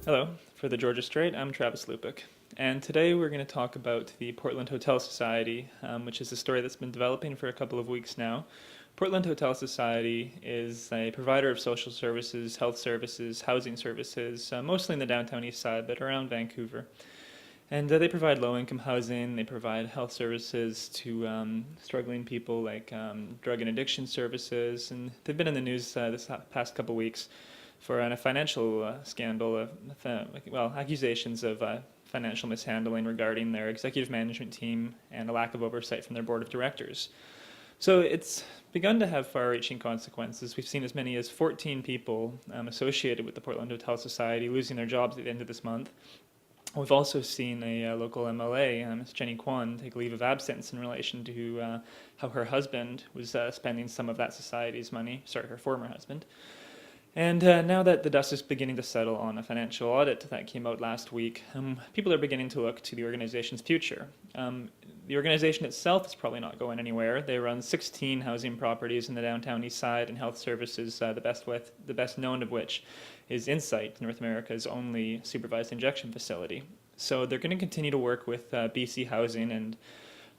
Hello, for the Georgia Strait, I'm Travis Lupik, and today we're going to talk about the Portland Hotel Society, which is a story that's been developing for a couple of weeks now. Portland Hotel Society is a provider of social services, health services, housing services, mostly in the downtown east side, but around Vancouver. And they provide low-income housing, they provide health services to struggling people like drug and addiction services, and they've been in the news this past couple weeks for a financial scandal, accusations of financial mishandling regarding their executive management team and a lack of oversight from their board of directors. So it's begun to have far-reaching consequences. We've seen as many as 14 people associated with the Portland Hotel Society losing their jobs at the end of this month. We've also seen a local MLA, Ms. Jenny Kwan, take leave of absence in relation to how her husband was spending some of that society's money, her former husband. And now that the dust is beginning to settle on a financial audit that came out last week, people are beginning to look to the organization's future. The organization itself is probably not going anywhere. They run 16 housing properties in the downtown east side and health services, the best known of which is Insight, North America's only supervised injection facility. So they're going to continue to work with BC Housing and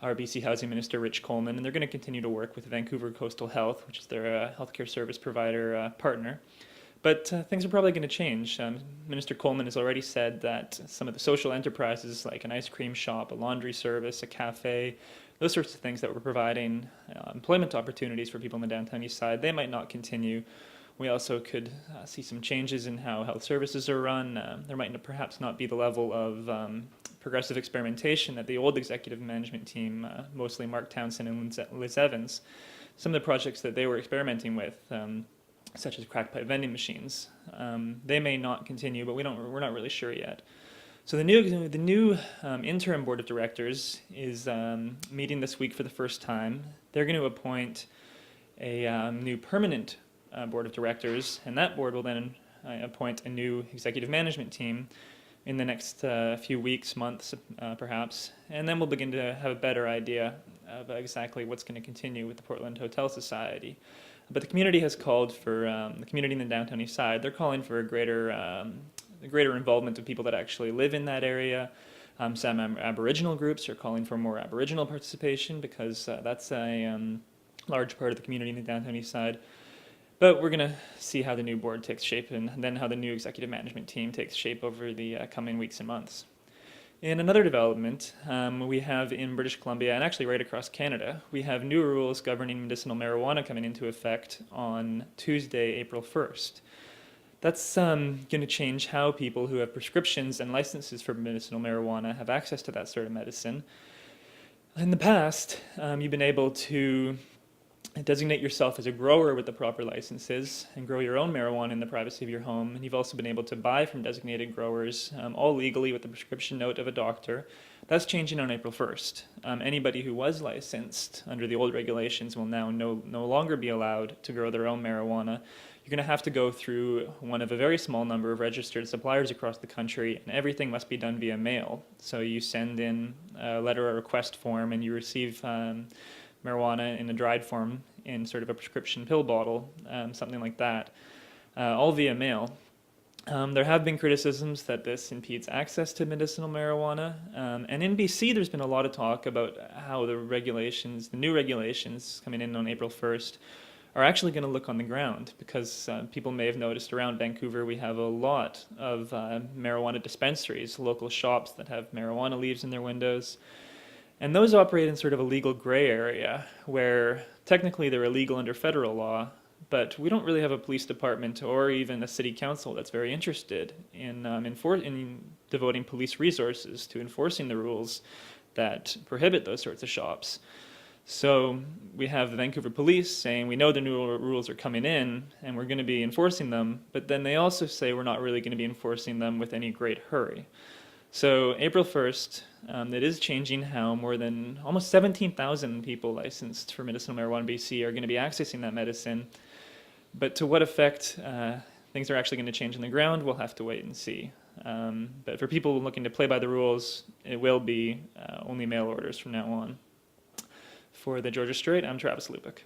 our BC Housing Minister, Rich Coleman, and they're going to continue to work with Vancouver Coastal Health, which is their healthcare service provider partner. But things are probably going to change. Minister Coleman has already said that some of the social enterprises like an ice cream shop, a laundry service, a cafe, those sorts of things that were providing employment opportunities for people in the downtown east side, they might not continue. We also could see some changes in how health services are run. There might perhaps not be the level of progressive experimentation that the old executive management team, mostly Mark Townsend and Liz Evans, some of the projects that they were experimenting with, such as crack pipe vending machines, they may not continue, but we're not really sure yet. So the new interim board of directors is meeting this week for the first time. They're going to appoint a new permanent board of directors, and that board will then appoint a new executive management team in the next few weeks, months, perhaps, and then we'll begin to have a better idea of exactly what's going to continue with the Portland Hotel Society. But the community has called for, the community in the downtown east side, they're calling for a greater involvement of people that actually live in that area. Some Aboriginal groups are calling for more Aboriginal participation because that's a large part of the community in the downtown east side. But we're going to see how the new board takes shape and then how the new executive management team takes shape over the coming weeks and months. In another development, we have in British Columbia, and actually right across Canada, we have new rules governing medicinal marijuana coming into effect on Tuesday, April 1st. That's going to change how people who have prescriptions and licenses for medicinal marijuana have access to that sort of medicine. In the past, you've been able to designate yourself as a grower with the proper licenses and grow your own marijuana in the privacy of your home. And you've also been able to buy from designated growers, all legally with the prescription note of a doctor. That's changing on April 1st. Anybody who was licensed under the old regulations will now no longer be allowed to grow their own marijuana. You're going to have to go through one of a very small number of registered suppliers across the country, and everything must be done via mail. So you send in a letter or request form, and you receive marijuana in a dried form in sort of a prescription pill bottle, something like that, all via mail. There have been criticisms that this impedes access to medicinal marijuana, and in BC there's been a lot of talk about how the new regulations coming in on April 1st are actually going to look on the ground, because people may have noticed around Vancouver we have a lot of marijuana dispensaries, local shops that have marijuana leaves in their windows. And those operate in sort of a legal gray area where technically they're illegal under federal law, but we don't really have a police department or even a city council that's very interested in devoting police resources to enforcing the rules that prohibit those sorts of shops. So we have the Vancouver police saying we know the new rules are coming in and we're going to be enforcing them, but then they also say we're not really going to be enforcing them with any great hurry. So April 1st, it is changing how more than almost 17,000 people licensed for medicinal marijuana in BC are going to be accessing that medicine. But to what effect things are actually going to change on the ground, we'll have to wait and see. But for people looking to play by the rules, it will be only mail orders from now on. For the Georgia Strait, I'm Travis Lupik.